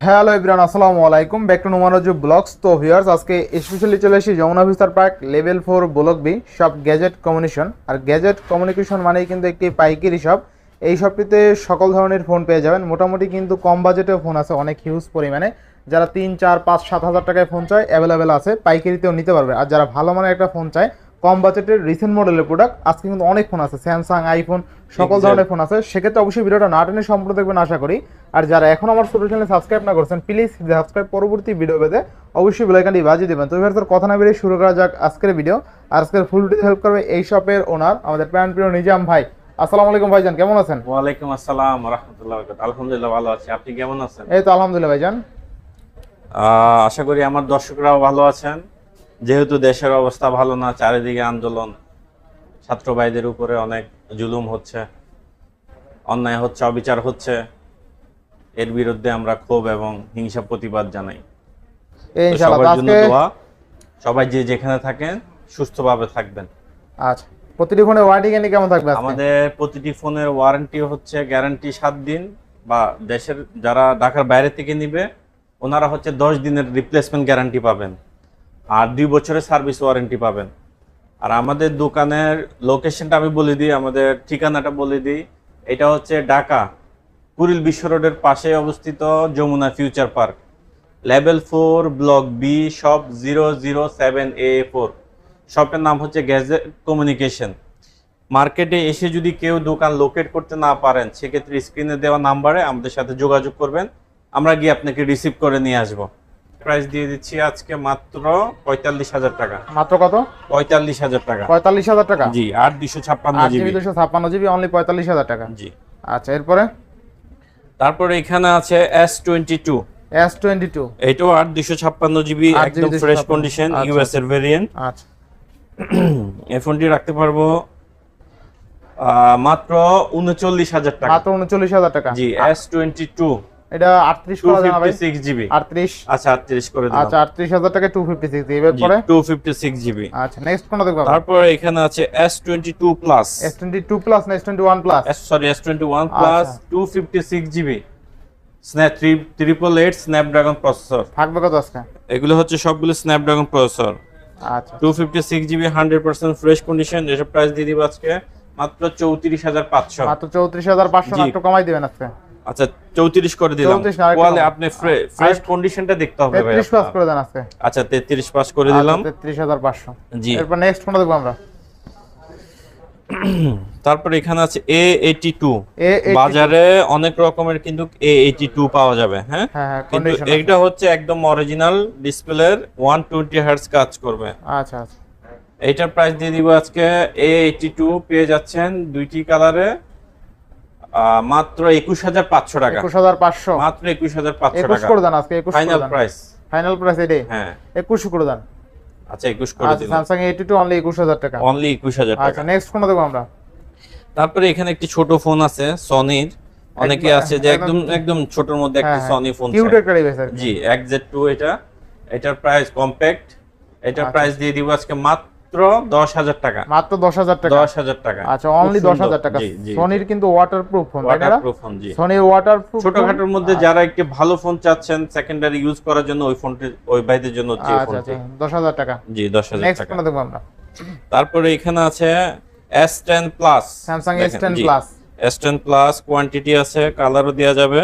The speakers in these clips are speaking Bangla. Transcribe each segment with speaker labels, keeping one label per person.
Speaker 1: হ্যালো এভরিওয়ান, আসসালামু আলাইকুম, ব্যাক টু নোমানজ ব্লগস। তো ভিউয়ার্স, আজকে স্পেশালি চলে এসেছি যমুনা ভিস্তার পার্ক লেভেল 4 ব্লক বি সব গ্যাজেট কমিউনিকেশন। আর গ্যাজেট কমিউনিকেশন মানেই কিন্তু একটি পাইকারি শপ। এই শপটিতে সকল ধরনের ফোন পেয়ে যাবেন। মোটামুটি কিন্তু কম বাজেটেও ফোন আছে অনেক হিউজ পরিমাণে। যারা 3, 4, 5, 7 হাজার টাকায় ফোন চায় অ্যাভেলেবেল আছে, পাইকারিতেও নিতে পারবে। আর যারা ভালো মানের একটা ফোন চায় কম বাজেটের রিসেন্ট মডেলের প্রোডাক্ট, আজকে কিন্তু অনেক ফোন আছে, স্যামসাং, আইফোন, সকল ধরনের ফোন আছে। সেক্ষেত্রে অবশ্যই ভিডিওটা না টেনে সম্পূর্ণ দেখবেন আশা করি। আর যারা এখন আমার ছোট চ্যানেল সাবস্ক্রাইব না করছেন, প্লিজ সাবস্ক্রাইব, পরবর্তী ভিডিও পেতে অবশ্যই বেল আইকনটি বাজিয়ে দেবেন। তো এবার কথা না বেরিয়ে শুরু করা যাক আজকের ভিডিও। আজকের ফুল ভিডিও হেল্প করবে এই শপের ওনার আমাদের প্রিয় নিজাম ভাই। আসসালামু আলাইকুম ভাইজান, কেমন আছেন?
Speaker 2: ওয়ালাইকুম আসসালাম ওয়া রাহমাতুল্লাহি ওয়া বারাকাতুহু। আলহামদুলিল্লাহ ভালো আছি, আপনি কেমন আছেন?
Speaker 1: এই তো আলহামদুলিল্লাহ ভাইজান।
Speaker 2: আশা করি আমার দর্শকরাও ভালো আছেন। যেহেতু দেশের অবস্থা ভালো না, চারিদিকে আন্দোলন, ছাত্র ভাইদের উপরে অনেক জুলুম হচ্ছে, অন্যায় হচ্ছে, অবিচার হচ্ছে, এর বিরুদ্ধে আমরা ক্ষোভ এবং হিংসা প্রতিবাদ জানাই।
Speaker 1: এই
Speaker 2: তো
Speaker 1: ইনশাআল্লাহ
Speaker 2: সবার জন্য
Speaker 1: আজকে
Speaker 2: দোয়া, সবাই যে যেখানে থাকেন সুস্থভাবে থাকবেন।
Speaker 1: আচ্ছা, প্রতিটি ফোনের ওয়ারেন্টি গ্যারান্টি কেমন থাকবে আজকে?
Speaker 2: আমাদের প্রতিটি ফোনের ওয়ারেন্টি হচ্ছে গ্যারান্টি 7 দিন, বা দেশের যারা ঢাকার বাইরে থেকে নিবে ওনারা হচ্ছে 10 দিনের রিপ্লেসমেন্ট গ্যারান্টি পাবেন, আর 2 বছরের সার্ভিস ওয়ারেন্টি পাবেন। আর আমাদের দোকানের লোকেশনটা আমি বলে দিই, আমাদের ঠিকানাটা বলে দিই। এটা হচ্ছে ঢাকা কুড়িল বিশ্ব রোডের পাশে অবস্থিত Jamuna future park, level 4 block B, shop 007A4। শপের নাম হচ্ছে গ্যাজেট কমিউনিকেশন। মার্কেটে এসে যদি কেউ দোকান লোকেট করতে না পারেন, সেক্ষেত্রে স্ক্রিনে দেওয়া নাম্বারে আমাদের সাথে যোগাযোগ করবেন, আমরা গিয়ে আপনাকে রিসিভ করে নিয়ে আসবো। প্রাইস দিয়ে দিচ্ছি আজকে মাত্র 45,000 টাকা।
Speaker 1: মাত্র কত?
Speaker 2: 45,000 টাকা।
Speaker 1: 45,000 টাকা?
Speaker 2: জি, 8
Speaker 1: জিবি 256 জিবি অনলি 45,000 টাকা।
Speaker 2: জি।
Speaker 1: আচ্ছা, এরপরে
Speaker 2: তারপরে এখানে আছে S22।
Speaker 1: S22
Speaker 2: এটাও 8 জিবি, একদম ফ্রেশ কন্ডিশন, ইউএস এর ভেরিয়েন্ট।
Speaker 1: আচ্ছা,
Speaker 2: এই ফোনটি রাখতে পারবো মাত্র 39,000 টাকা।
Speaker 1: মাত্র 39,000 টাকা।
Speaker 2: জি, S22
Speaker 1: এটা 38 করে দেন ভাই।
Speaker 2: 256 জিবি।
Speaker 1: 38।
Speaker 2: আচ্ছা, 38 করে দিলাম।
Speaker 1: আচ্ছা, 38,000 টাকায় 256 জিবি। এরপরে
Speaker 2: 256 জিবি।
Speaker 1: আচ্ছা, নেক্সট কোনটা দেখব?
Speaker 2: তারপর এখানে আছে S22 প্লাস।
Speaker 1: S22 প্লাস না S21 plus?
Speaker 2: Sorry, S21 plus, 256 GB, snap 888 Snapdragon processor.
Speaker 1: থাকবে কত আজকে?
Speaker 2: এগুলো হচ্ছে সবগুলো স্ন্যাপড্রাগন প্রসেসর।
Speaker 1: আচ্ছা,
Speaker 2: 256 জিবি, 100% ফ্রেশ কন্ডিশন। এসব প্রাইস দিয়ে দিব আজকে মাত্র 34,500।
Speaker 1: মাত্র 34,500।
Speaker 2: জি।
Speaker 1: একটু কমাই দিবেন আজকে।
Speaker 2: আচ্ছা, 34 করে দিলাম।
Speaker 1: 34 না, আরেকটু
Speaker 2: কোয়ালে
Speaker 1: কম।
Speaker 2: আপনি ফ্রেশ কন্ডিশনটা দেখতে হবে ভাই।
Speaker 1: 33 পাস করে দেন আজকে।
Speaker 2: আচ্ছা, 33 পাস করে দিলাম।
Speaker 1: 33,500।
Speaker 2: জি।
Speaker 1: এরপর নেক্সট কোনটা দেখব আমরা?
Speaker 2: তারপর এখানে আছে A82।
Speaker 1: A82
Speaker 2: বাজারে অনেক রকমের কিন্তু A82 পাওয়া যাবে, হ্যাঁ?
Speaker 1: হ্যাঁ হ্যাঁ,
Speaker 2: কিন্তু
Speaker 1: কন্ডিশন
Speaker 2: এটা হচ্ছে একদম অরিজিনাল ডিসপ্লের 120 হার্টজ কাজ করবে।
Speaker 1: আচ্ছা আচ্ছা।
Speaker 2: এইটার প্রাইস দিয়ে দিব আজকে। A82 পেয়ে যাচ্ছেন দুইটি কালারে, মাত্র 21,500 টাকা।
Speaker 1: 21,500?
Speaker 2: মাত্র 21,500
Speaker 1: 21
Speaker 2: টাকা
Speaker 1: করে দেন আজকে। 21
Speaker 2: ফাইনাল
Speaker 1: করে দেন।
Speaker 2: প্রাইস।
Speaker 1: ফাইনাল প্রাইস এটাই?
Speaker 2: হ্যাঁ,
Speaker 1: 21 করে দেন।
Speaker 2: আচ্ছা 21 করে
Speaker 1: আচ্ছা,
Speaker 2: দিলাম।
Speaker 1: স্যামসাং A82 অনলি 21,000 টাকা।
Speaker 2: অনলি 21,000 টাকা।
Speaker 1: আচ্ছা, নেক্সট কোনটা দেখব আমরা?
Speaker 2: তারপরে এখানে একটি ছোট ফোন আছে সনির। অনেকে আছে যে একদম একদম ছোটর মধ্যে একটা সনি ফোন চায়।
Speaker 1: কিউট একটা ডিভাইস আর কি।
Speaker 2: জি, XZ2 এটা। এটার প্রাইস কম্প্যাক্ট। এটার প্রাইস দিয়ে দিব আজকে মাত্র 10,000 টাকা।
Speaker 1: মাত্র 10,000 টাকা?
Speaker 2: 10,000 টাকা।
Speaker 1: আচ্ছা, অনলি 10,000 টাকা।
Speaker 2: জি জি।
Speaker 1: সনির কিন্তু ওয়াটারপ্রুফ ফোন, তাই না?
Speaker 2: ওয়াটারপ্রুফ ফোন, জি।
Speaker 1: সনি ওয়াটারপ্রুফ
Speaker 2: ছোটখাটোর মধ্যে যারা একটু ভালো ফোন চাচ্ছেন সেকেন্ডারি ইউজ করার জন্য, ওই ফোনটি ওই ভাইদের জন্য হচ্ছে এই
Speaker 1: আচ্ছা
Speaker 2: ফোনটি।
Speaker 1: আচ্ছা, 10,000 টাকা।
Speaker 2: জি, 10,000
Speaker 1: নেক্সট
Speaker 2: টাকা।
Speaker 1: কোনটা দেখব আমরা?
Speaker 2: তারপরে এখানে আছে S10 plus.
Speaker 1: Samsung S10 plus.
Speaker 2: S10 plus quantity আছে, কালারও দেওয়া যাবে।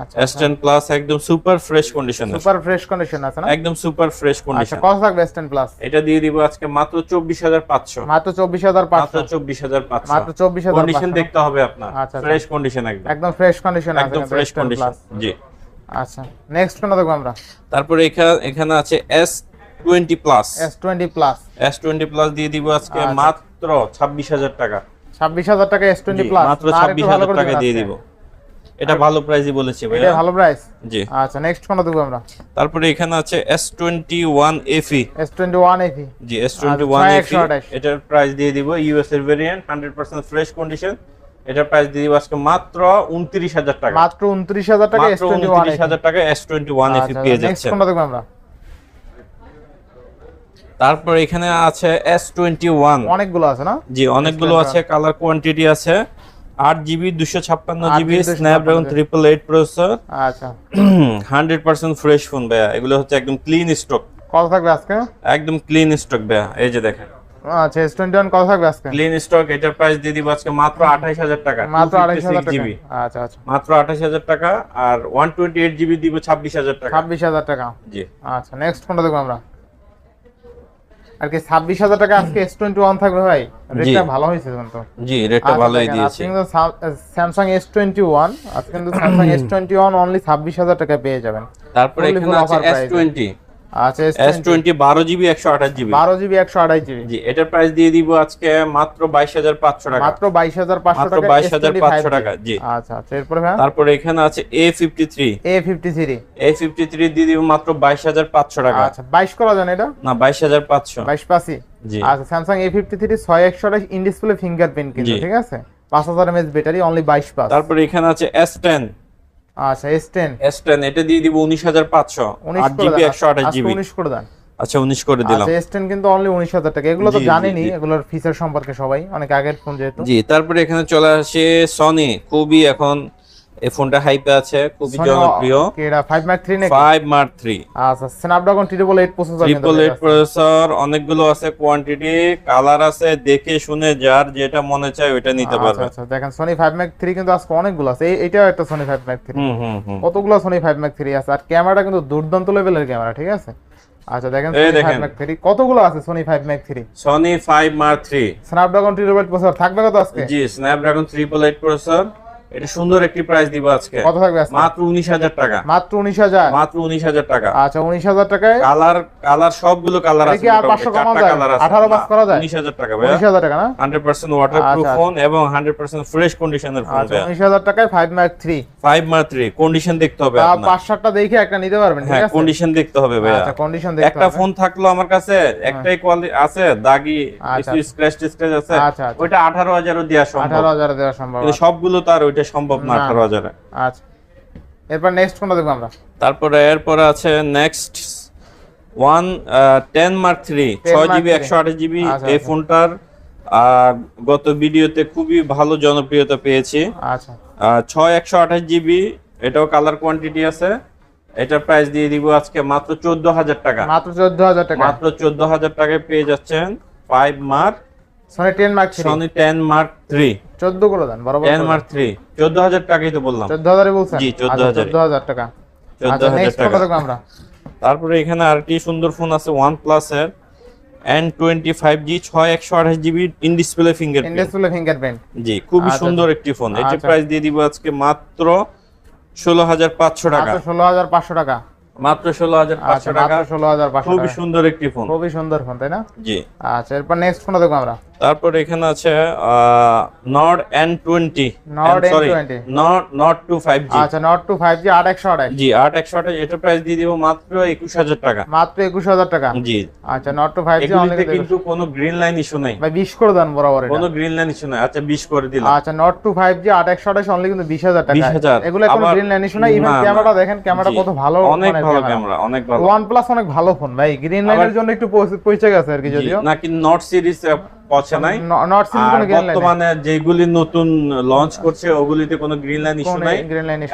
Speaker 1: আচ্ছা,
Speaker 2: S10 প্লাস একদম super fresh condition,
Speaker 1: super fresh condition আছে না?
Speaker 2: একদম সুপার ফ্রেশ
Speaker 1: আচ্ছা,
Speaker 2: কন্ডিশন।
Speaker 1: কত থাকবে S10 প্লাস?
Speaker 2: এটা দিয়ে দিব আজকে মাত্র 24,500।
Speaker 1: মাত্র 24,500?
Speaker 2: মাত্র 24,500।
Speaker 1: মাত্র 24,500।
Speaker 2: কন্ডিশন দেখতে হবে আপনার,
Speaker 1: আচ্ছা,
Speaker 2: ফ্রেশ কন্ডিশন একদম।
Speaker 1: একদম ফ্রেশ কন্ডিশন আছে,
Speaker 2: একদম ফ্রেশ কন্ডিশন, জি।
Speaker 1: আচ্ছা, নেক্সট কোনটা দেখব আমরা?
Speaker 2: তারপরে এখানে আছে S20 plus.
Speaker 1: S20 plus.
Speaker 2: S20 plus দিয়ে দিব আজকে
Speaker 1: আচ্ছা।
Speaker 2: মাত্র 26,000 টাকা।
Speaker 1: 26,000 টাকা S20
Speaker 2: জি,
Speaker 1: প্লাস?
Speaker 2: মাত্র 26,000 টাকা দিয়ে দিব। এটা ভালো প্রাইসই বলেছি ভাই।
Speaker 1: এটা ভালো প্রাইস?
Speaker 2: জি।
Speaker 1: আচ্ছা, নেক্সট কোনটা দেখব আমরা?
Speaker 2: তারপরে এখানে আছে S21 FE।
Speaker 1: S21 FE?
Speaker 2: জি, S21 FE। এটার প্রাইস দিয়ে দিব, ইউএস এর ভেরিয়েন্ট, 100% ফ্রেশ কন্ডিশন। এটার প্রাইস দিয়ে দিব আজকে মাত্র 29,000 টাকা।
Speaker 1: মাত্র 29,000 টাকা
Speaker 2: মাত্র
Speaker 1: S21
Speaker 2: 29,000 টাকা S21 FE পেয়ে
Speaker 1: নেক্সট
Speaker 2: যাচ্ছেন।
Speaker 1: কোনটা দেখব আমরা?
Speaker 2: তারপর এখানে আছে S21।
Speaker 1: অনেকগুলো আছে না?
Speaker 2: জি, অনেকগুলো আছে, কালার কোয়ান্টিটি আছে। 8GB 256GB Snapdragon 888 processor.
Speaker 1: আচ্ছা
Speaker 2: 100% ফ্রেশ ফোন ভাইয়া, এগুলো হচ্ছে একদম ক্লিন স্টক।
Speaker 1: কত থাকবে আজকে?
Speaker 2: একদম ক্লিন স্টক ভাইয়া, এই যে দেখেন।
Speaker 1: আচ্ছা S21 কত থাকবে আজকে?
Speaker 2: ক্লিন স্টক, এটার প্রাইস দিয়ে দিব আজকে মাত্র 28000 টাকা।
Speaker 1: মাত্র 28000 টাকা। আচ্ছা আচ্ছা
Speaker 2: মাত্র 28000 টাকা। আর 128GB দিব 26000 টাকা।
Speaker 1: 26000 টাকা।
Speaker 2: জি
Speaker 1: আচ্ছা নেক্সট কোনটা দেখব আমরা? আর কি 26000 টাকা আজকে S21 থাকবে ভাই। রেটটা ভালো হয়েছে কিন্তু।
Speaker 2: জি রেটটা ভালোই দিয়েছে।
Speaker 1: কিন্তু Samsung S21 আজকে কিন্তু Samsung S21 অনলি 26000 টাকা পেয়ে যাবেন।
Speaker 2: তারপরে এখানে আছে S20।
Speaker 1: আচ্ছা
Speaker 2: S20 12GB 128GB।
Speaker 1: 12GB 128GB।
Speaker 2: জি এটার প্রাইস দিয়ে দিব আজকে মাত্র 22500 টাকা।
Speaker 1: মাত্র 22500
Speaker 2: মাত্র
Speaker 1: টাকা।
Speaker 2: 22500 টাকা। জি
Speaker 1: আচ্ছা আচ্ছা এরপরে ভাই
Speaker 2: তারপরে এখানে আছে A53। A53 দিয়ে দিব মাত্র 22500 টাকা।
Speaker 1: আচ্ছা 22 করা জানেন এটা?
Speaker 2: না 22500।
Speaker 1: 22 পাসি।
Speaker 2: জি
Speaker 1: আচ্ছা Samsung A53 6128 in display fingerprint কিন্তু ঠিক আছে 5000 mAh ব্যাটারি অনলি 22 পাস।
Speaker 2: তারপরে এখানে আছে S10।
Speaker 1: আচ্ছা S10
Speaker 2: এটা দিয়ে দিব 19500 8GB 128GB।
Speaker 1: 19 করে দেন।
Speaker 2: আচ্ছা 19 করে দিলাম।
Speaker 1: আচ্ছা S10 কিন্তু অনলি 19000 টাকা। এগুলো তো জানেনই, এগুলোর ফিচার সম্পর্কে সবাই অনেক আগের ফোন যেহেতু।
Speaker 2: জি তারপরে এখানে চলে আসে সনি। খুবই এখন এই ফোনটা হাইপে আছে, খুবই জনপ্রিয়।
Speaker 1: কি এটা 5 Mark 3 নাকি?
Speaker 2: 5 Mark 3।
Speaker 1: আচ্ছা Snapdragon 888 প্রসেসর কিন্তু
Speaker 2: 888 প্রসেসর, অনেকগুলো আছে, কোয়ান্টিটি, কালার আছে, দেখে শুনে যার যেটা মনে চায় ওটা নিতে পারবে।
Speaker 1: আচ্ছা দেখেন Sony 5 Mark 3 কিন্তু আজকে অনেকগুলো আছে। এইটাও একটা Sony 5 Mark 3। কতগুলো Sony 5 Mark 3 আছে। আর ক্যামেরাটা কিন্তু দুর্দান্ত লেভেলের ক্যামেরা, ঠিক আছে। আচ্ছা দেখেন Sony 5 Mark 3 কতগুলো আছে। Sony 5 Mark 3,
Speaker 2: Sony 5 Mark 3
Speaker 1: Snapdragon 888 processor থাকবে কত আজকে?
Speaker 2: জি Snapdragon 888 প্রসেসর। এটা সুন্দর একটি প্রাইস দিব আজকে।
Speaker 1: কত থাকবে আজকে?
Speaker 2: মাত্র 19000 টাকা।
Speaker 1: মাত্র 19000।
Speaker 2: মাত্র 19000 টাকা।
Speaker 1: আচ্ছা 19000 টাকায়
Speaker 2: কালার সবগুলো কালার আছে।
Speaker 1: কি আর 500 কম যায়? 18 পাস করা যায়?
Speaker 2: 19000 টাকা ভাই।
Speaker 1: 19000 টাকা না?
Speaker 2: 100% ওয়াটারপ্রুফ ফোন এবং 100% ফ্রেশ কন্ডিশনের ফোন।
Speaker 1: আচ্ছা 19000 টাকায় 5 Mark 3।
Speaker 2: 5 Mark 3 কন্ডিশন দেখতে হবে আপনার।
Speaker 1: 5-7টা দেখে একটা নিতে পারবেন, ঠিক
Speaker 2: হ্যাঁ
Speaker 1: আছে।
Speaker 2: কন্ডিশন দেখতে হবে ভাই।
Speaker 1: আচ্ছা কন্ডিশন দেখতে হবে।
Speaker 2: একটা ফোন থাকলো আমার কাছে, একটাই কোয়ালিটি আছে, দাগি একটু স্ক্র্যাচ আছে,
Speaker 1: আচ্ছা
Speaker 2: ওইটা 18000 এর দেয়া সম্ভব।
Speaker 1: 18000 দেওয়া সম্ভব।
Speaker 2: কিন্তু সবগুলো তো আর ওইটা সম্ভব না 18000 এ।
Speaker 1: আচ্ছা এরপর নেক্সট কোনটা দেখব আমরা?
Speaker 2: তারপরে এরপর আছে নেক্সট 10 Mark 3 6GB 128GB। এই ফোনটার গত ভিডিওতে খুবই ভালো জনপ্রিয়তা পেয়েছি।
Speaker 1: আচ্ছা
Speaker 2: 128GB, এটাও কালার কোয়ান্টিটি আছে। এটার প্রাইস দিয়ে দিব আজকে মাত্র 14000 টাকা।
Speaker 1: মাত্র 14000 টাকা।
Speaker 2: মাত্র 14000 টাকায় পেয়ে যাচ্ছেন 5 Mark
Speaker 1: Sony 10 Mark 3।
Speaker 2: Sony 10 Mark 3
Speaker 1: 14 করে দেন বরাবর।
Speaker 2: 10 Mark 3 14000 টাকাই তো বললাম।
Speaker 1: 14000 এ বলছেন?
Speaker 2: জি 14000
Speaker 1: টাকা।
Speaker 2: 14000
Speaker 1: আচ্ছা নেক্সট কোনটা
Speaker 2: টাকা।
Speaker 1: দেখব আমরা?
Speaker 2: তারপরে এখানে আরেকটি সুন্দর ফোন আছে OnePlus এর N25G 6128GB in display fingerprint. জি খুবই সুন্দর একটি ফোন। এটার প্রাইস দিয়ে দিব আজকে মাত্র 16500 টাকা।
Speaker 1: মাত্র 16500 টাকা।
Speaker 2: মাত্র 16500 টাকা।
Speaker 1: 16500
Speaker 2: খুবই সুন্দর একটি ফোন।
Speaker 1: খুবই সুন্দর ফোন, তাই না?
Speaker 2: জি
Speaker 1: আচ্ছা এরপর নেক্সট কোনটা দেখব আমরা?
Speaker 2: তারপর এখানে আছে Nord N20। Nord 2 5G।
Speaker 1: আচ্ছা Nord 2 5G 8128।
Speaker 2: জি 8128। এটার প্রাইস দিয়ে দিব মাত্র 21000 টাকা।
Speaker 1: মাত্র 21000 টাকা।
Speaker 2: জি
Speaker 1: আচ্ছা Nord 2 5G
Speaker 2: এগুলিতে কিন্তু কোনো গ্রিন লাইন ইস্যু নাই
Speaker 1: ভাই। 20 করে দেন বরাবর। এটা
Speaker 2: কোনো গ্রিন লাইন ইস্যু নাই। আচ্ছা 20 করে দিলাম।
Speaker 1: আচ্ছা Nord 2 5G 8128 অনলি কিন্তু 20000 টাকা।
Speaker 2: 20000
Speaker 1: এগুলো কোনো গ্রিন লাইন ইস্যু নাই। ইভেন ক্যামেরাটা দেখেন, ক্যামেরা কত ভালো।
Speaker 2: অনেক ভালো ক্যামেরা, অনেক ভালো।
Speaker 1: OnePlus অনেক ভালো ফোন ভাই। গ্রিন লাইনের জন্য একটু পৌঁছে গেছে আর কি, যদিও
Speaker 2: নাকি নট সিরিজ পৌঁছে নাই।
Speaker 1: নট সিরিজ কোনো গ্রিন লাইন
Speaker 2: বর্তমানে যেগুলি নতুন লঞ্চ করছে ওগুলিতে কোনো গ্রিন লাইন ইস্যু নাই।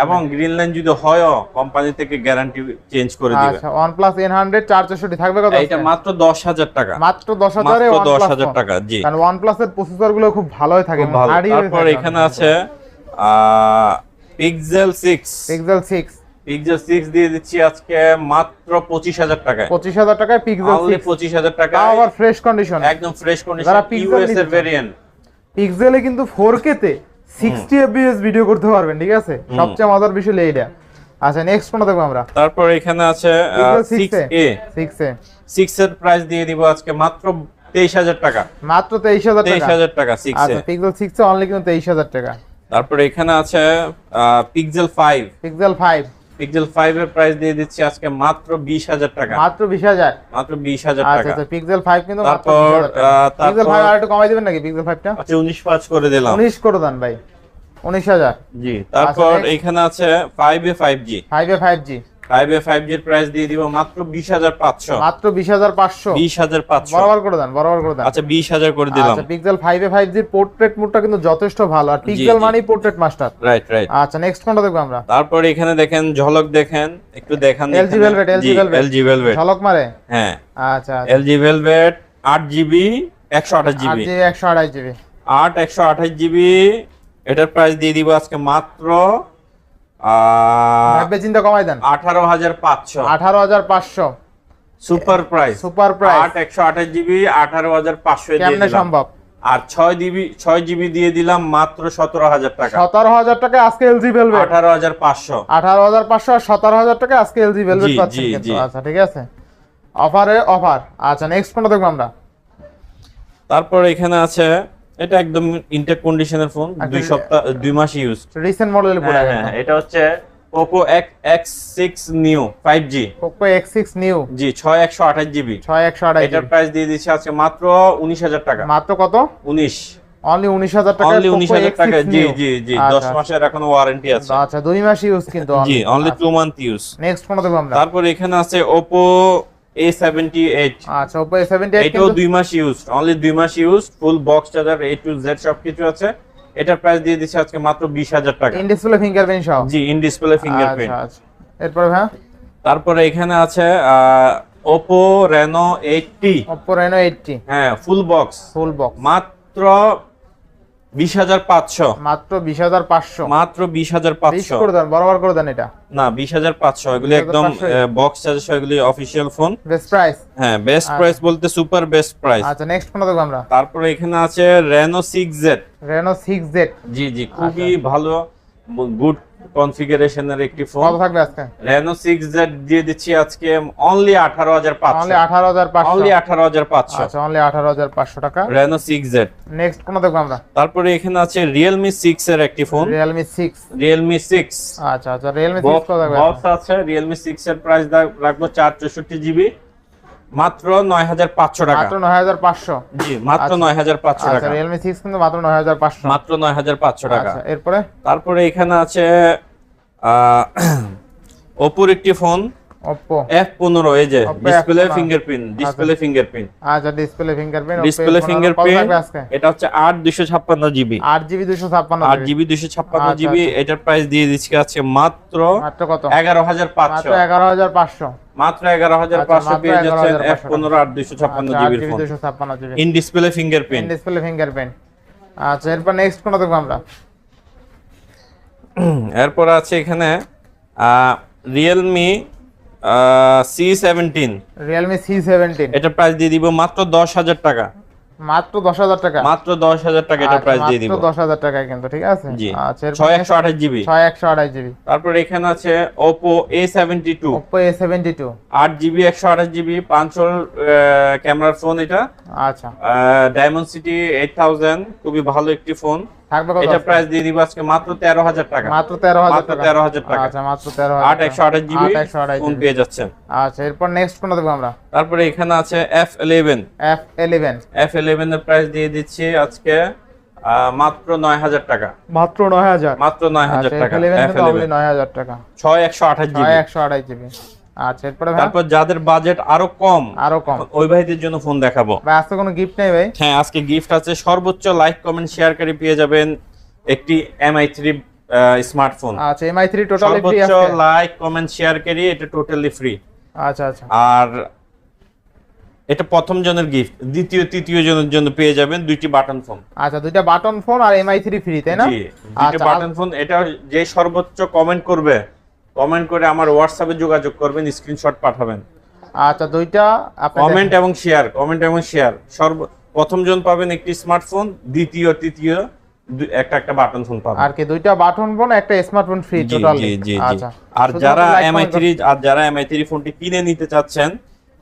Speaker 2: এবং গ্রিন লাইন যদি হয়ও কোম্পানি থেকে গ্যারান্টি চেঞ্জ করে দিবে।
Speaker 1: আচ্ছা OnePlus N100 464 থাকবে কত?
Speaker 2: এটা মাত্র 10000 টাকা।
Speaker 1: মাত্র 10000 এ
Speaker 2: 10000 টাকা। জি
Speaker 1: কারণ OnePlus এর প্রসেসর গুলো খুব ভালোই থাকে।
Speaker 2: তারপর এখানে আছে Pixel 6 দিয়ে দিচ্ছি আজকে মাত্র 25000 টাকায়।
Speaker 1: 25000 টাকায় Pixel 6।
Speaker 2: 25000 টাকা।
Speaker 1: আবার ফ্রেশ কন্ডিশন,
Speaker 2: একদম ফ্রেশ কন্ডিশন। ইউএস এর ভেরিয়েন্ট।
Speaker 1: পিক্সেলে কিন্তু 4K তে 60 fps ভিডিও করতে পারবেন, ঠিক আছে। সবচেয়ে মজার বিষয় এইটা। আচ্ছা নেক্সট কোনটা দেখব আমরা?
Speaker 2: তারপর এখানে আছে 6A। 6 এর প্রাইস দিয়ে দিব আজকে মাত্র 23000 টাকা।
Speaker 1: মাত্র 23000 টাকা।
Speaker 2: 23000 টাকা 6 এ।
Speaker 1: আচ্ছা Pixel 6 এ অনলি কিন্তু 23000 টাকা।
Speaker 2: তারপর এখানে আছে Pixel 5 এর প্রাইস দিয়ে দিচ্ছি আজকে মাত্র 20000 টাকা।
Speaker 1: মাত্র 20000।
Speaker 2: মাত্র 20000 টাকা।
Speaker 1: আচ্ছা Pixel 5 কিন্তু মাত্র
Speaker 2: তারপর
Speaker 1: 20000 টাকা। Pixel 5 আর একটু কমাই দিবেন নাকি Pixel 5 টা?
Speaker 2: আচ্ছা 19 করে দিলাম।
Speaker 1: 19 করে দেন ভাই। 19000।
Speaker 2: জি তারপর এখানে আছে 5A 5G। 5A 5G এর প্রাইস দিয়ে দিব মাত্র 20500।
Speaker 1: মাত্র 20500।
Speaker 2: 20500
Speaker 1: বরাবর করে দেন, বরাবর করে দেন।
Speaker 2: আচ্ছা 20000 করে দিলাম।
Speaker 1: আচ্ছা পিক্সেল 5A 5G এর পোর্ট্রেট মোডটা কিন্তু যথেষ্ট ভালো, আর পিক্সেল মানেই পোর্ট্রেট মাস্টার।
Speaker 2: Right right.
Speaker 1: আচ্ছা নেক্সট কোনটা দেখব আমরা?
Speaker 2: তারপর এখানে দেখেন ঝলক দেখেন, একটু দেখান।
Speaker 1: LG Velvet,
Speaker 2: LG Velvet
Speaker 1: ঝলক মারে।
Speaker 2: হ্যাঁ
Speaker 1: আচ্ছা
Speaker 2: LG Velvet 8GB 128GB
Speaker 1: 128GB
Speaker 2: 128GB এটার প্রাইস দিয়ে দিব আজকে মাত্র
Speaker 1: ভাববে চিন্তা কমাই দেন
Speaker 2: 18500।
Speaker 1: 18500
Speaker 2: super price,
Speaker 1: super price.
Speaker 2: 128GB 18500 দিয়ে
Speaker 1: কেমনে
Speaker 2: দিলাম।
Speaker 1: সম্ভব?
Speaker 2: আর 6GB দিয়ে দিলাম মাত্র 17000 টাকা।
Speaker 1: 17000 টাকা আজকে LG Velvet
Speaker 2: 18500।
Speaker 1: 18500 আর 17000 টাকা আজকে LG Velvet
Speaker 2: জি,
Speaker 1: পাচ্ছেন
Speaker 2: জি,
Speaker 1: কিন্তু।
Speaker 2: জি।
Speaker 1: আচ্ছা ঠিক আছে, অফারে অফার। আচ্ছা নেক্সট কোনটা দেখব আমরা?
Speaker 2: তারপর এখানে আছে, এটা একদম ইনটেক কন্ডিশনের ফোন, 2 মাস ইউজ,
Speaker 1: রিসেন্ট মডেলের পুরো
Speaker 2: হ্যাঁ এটা হচ্ছে Poco X6 Neo 5G।
Speaker 1: Poco X6 Neo
Speaker 2: জি 6128GB
Speaker 1: 6128GB
Speaker 2: এটার প্রাইস দিয়ে দিচ্ছি আজকে মাত্র 19000 টাকা।
Speaker 1: মাত্র কত?
Speaker 2: 19,
Speaker 1: অনলি 19000 টাকা।
Speaker 2: অনলি 19000 টাকা। জি জি জি 10 মাসের এখনো ওয়ারেন্টি আছে।
Speaker 1: আচ্ছা 2 মাস ইউজ কিন্তু।
Speaker 2: জি অনলি 2 মান্থ ইউজ।
Speaker 1: নেক্সট কোনটা দেখব আমরা?
Speaker 2: তারপর এখানে আছে Oppo A78।
Speaker 1: আচ্ছা Oppo A78
Speaker 2: এটাও 2 মাস ইউজ, অনলি 2 মাস use, full box charger A to Z সবকিছু আছে। এটার প্রাইস দিয়ে দিচ্ছি আজকে মাত্র 20000 টাকা।
Speaker 1: ইন ডিসপ্লে ফিঙ্গারপ্রিন্ট সহ।
Speaker 2: জি ইন ডিসপ্লে ফিঙ্গারপ্রিন্ট।
Speaker 1: আচ্ছা আচ্ছা এরপর হ্যাঁ
Speaker 2: তারপরে এখানে আছে Oppo Reno 80।
Speaker 1: Oppo Reno 80
Speaker 2: হ্যাঁ ফুল বক্স,
Speaker 1: ফুল বক্স
Speaker 2: মাত্র 20500।
Speaker 1: মাত্র 20500।
Speaker 2: মাত্র 20500
Speaker 1: 20 করে দেন, বরাবর করে দেন। এটা
Speaker 2: না 20500, এগুলি একদম
Speaker 1: 20500
Speaker 2: বক্স চার্জার সহ, এগুলি অফিশিয়াল ফোন।
Speaker 1: Best price.
Speaker 2: হ্যাঁ বেস্ট প্রাইস বলতে সুপার বেস্ট প্রাইস।
Speaker 1: আচ্ছা নেক্সট কোনটা দেখব আমরা?
Speaker 2: তারপরে এখানে আছে Reno 6Z।
Speaker 1: Reno 6Z
Speaker 2: জি জি খুবই ভালো, গুড কনফিগারেশনের একটি ফোন।
Speaker 1: কত থাকবে আজকে?
Speaker 2: Reno 6Z দিয়ে দিচ্ছি আজকে অনলি 18500।
Speaker 1: অনলি 18500।
Speaker 2: অনলি 18500।
Speaker 1: আচ্ছা অনলি 18500 টাকা।
Speaker 2: Reno 6Z।
Speaker 1: নেক্সট কোনটা দেখব আমরা?
Speaker 2: তারপরে এখানে আছে Realme 6 এর একটি ফোন,
Speaker 1: Realme 6।
Speaker 2: Realme 6।
Speaker 1: আচ্ছা আচ্ছা Realme 6 কত থাকবে?
Speaker 2: বক্স আছে। Realme 6 এর প্রাইস রাখবো 464GB মাত্র 9500 টাকা।
Speaker 1: মাত্র 9500।
Speaker 2: জি মাত্র 9500
Speaker 1: আচ্ছা
Speaker 2: টাকা।
Speaker 1: Realme 6 কিন্তু মাত্র 9500।
Speaker 2: মাত্র 9500 টাকা।
Speaker 1: আচ্ছা এরপরে?
Speaker 2: তারপরে এখানে আছে Oppo একটি ফোন
Speaker 1: Oppo
Speaker 2: F15, এই যে
Speaker 1: Oppo
Speaker 2: display
Speaker 1: F15
Speaker 2: fingerprint, display fingerprint,
Speaker 1: আচ্ছা ডিসপ্লে ফিঙ্গারপ্রিন্ট।
Speaker 2: Display fingerprint.
Speaker 1: আজকে
Speaker 2: এটা হচ্ছে 8 256GB
Speaker 1: 8GB 256
Speaker 2: 8GB 256GB। এটার প্রাইস দিয়ে দিচ্ছি আজকে মাত্র
Speaker 1: মাত্র কত?
Speaker 2: 11500।
Speaker 1: মাত্র 11500।
Speaker 2: মাত্র 11500 পেয়ে যাচ্ছেন
Speaker 1: 11500
Speaker 2: F15 8 256GB phone,
Speaker 1: 256GB
Speaker 2: in display fingerprint.
Speaker 1: Display fingerprint. আচ্ছা এরপর নেক্সট কোনটা দেখব আমরা?
Speaker 2: এরপর আছে এখানে Realme C17।
Speaker 1: Realme C17
Speaker 2: এটার প্রাইস দিয়ে দিব মাত্র 10000 টাকা।
Speaker 1: মাত্র 10000 টাকা।
Speaker 2: মাত্র 10000 টাকা এটার প্রাইস দিয়ে দিব।
Speaker 1: মাত্র 10000 টাকা কিন্তু, ঠিক আছে।
Speaker 2: জি
Speaker 1: আচ্ছা
Speaker 2: 6128GB
Speaker 1: 6128GB।
Speaker 2: তারপর এখানে আছে Oppo A72।
Speaker 1: Oppo A72
Speaker 2: 8GB 128GB 500 ক্যামেরার ফোন এটা।
Speaker 1: আচ্ছা
Speaker 2: Dimensity 8000, খুবই ভালো একটি ফোন।
Speaker 1: থাকবে কত?
Speaker 2: এটা প্রাইস দিয়ে দিব আজকে মাত্র 13000 টাকা।
Speaker 1: মাত্র 13000 টাকা।
Speaker 2: 13000 টাকা।
Speaker 1: আচ্ছা মাত্র 13000
Speaker 2: 8 128GB
Speaker 1: 128GB
Speaker 2: ফোন পেয়ে যাচ্ছেন।
Speaker 1: আচ্ছা এরপর নেক্সট কোনটা দেখব আমরা?
Speaker 2: তারপরে এখানে আছে F11।
Speaker 1: F11
Speaker 2: F11 এর প্রাইস দিয়ে দিচ্ছি আজকে মাত্র 9000 টাকা।
Speaker 1: মাত্র 9000।
Speaker 2: মাত্র 9000 টাকা।
Speaker 1: F11 কিন্তু
Speaker 2: F11
Speaker 1: only 9000 টাকা।
Speaker 2: 6128GB
Speaker 1: 128GB। আচ্ছা এরপর ভাই?
Speaker 2: তারপর যাদের বাজেট আরো কম, ওই ভাইদের জন্য ফোন দেখাবো।
Speaker 1: ভাই আজকে কোনো গিফট নেই ভাই?
Speaker 2: হ্যাঁ আজকে গিফট আছে। সর্বোচ্চ লাইক কমেন্ট শেয়ারকারী পেয়ে যাবেন একটি MI3 স্মার্টফোন।
Speaker 1: আচ্ছা MI3 টোটালি ফ্রি আছে।
Speaker 2: সর্বোচ্চ লাইক কমেন্ট শেয়ারকারী এটা টোটালি ফ্রি।
Speaker 1: আচ্ছা আচ্ছা
Speaker 2: আর এটা প্রথম জনের গিফট, দ্বিতীয় তৃতীয় জনের জন্য পেয়ে যাবেন দুইটি বাটন ফোন।
Speaker 1: আচ্ছা দুইটা বাটন ফোন আর MI3 ফ্রি, তাই না?
Speaker 2: জি দুইটা বাটন ফোন। এটা যে সর্বোচ্চ কমেন্ট করবে, কমেন্ট করে আমার হোয়াটসঅ্যাপে যোগাযোগ করবেন, স্ক্রিনশট পাঠাবেন।
Speaker 1: আচ্ছা দুইটা আপনি
Speaker 2: কমেন্ট এবং শেয়ার, প্রথম জন পাবেন একটি স্মার্টফোন, দ্বিতীয় তৃতীয় একটা বাটন ফোন পাবেন।
Speaker 1: আর কি দুইটা বাটন ফোন একটা স্মার্টফোন ফ্রি টোটালি। আচ্ছা
Speaker 2: আর যারা MI3 ফোনটি কিনে নিতে চাচ্ছেন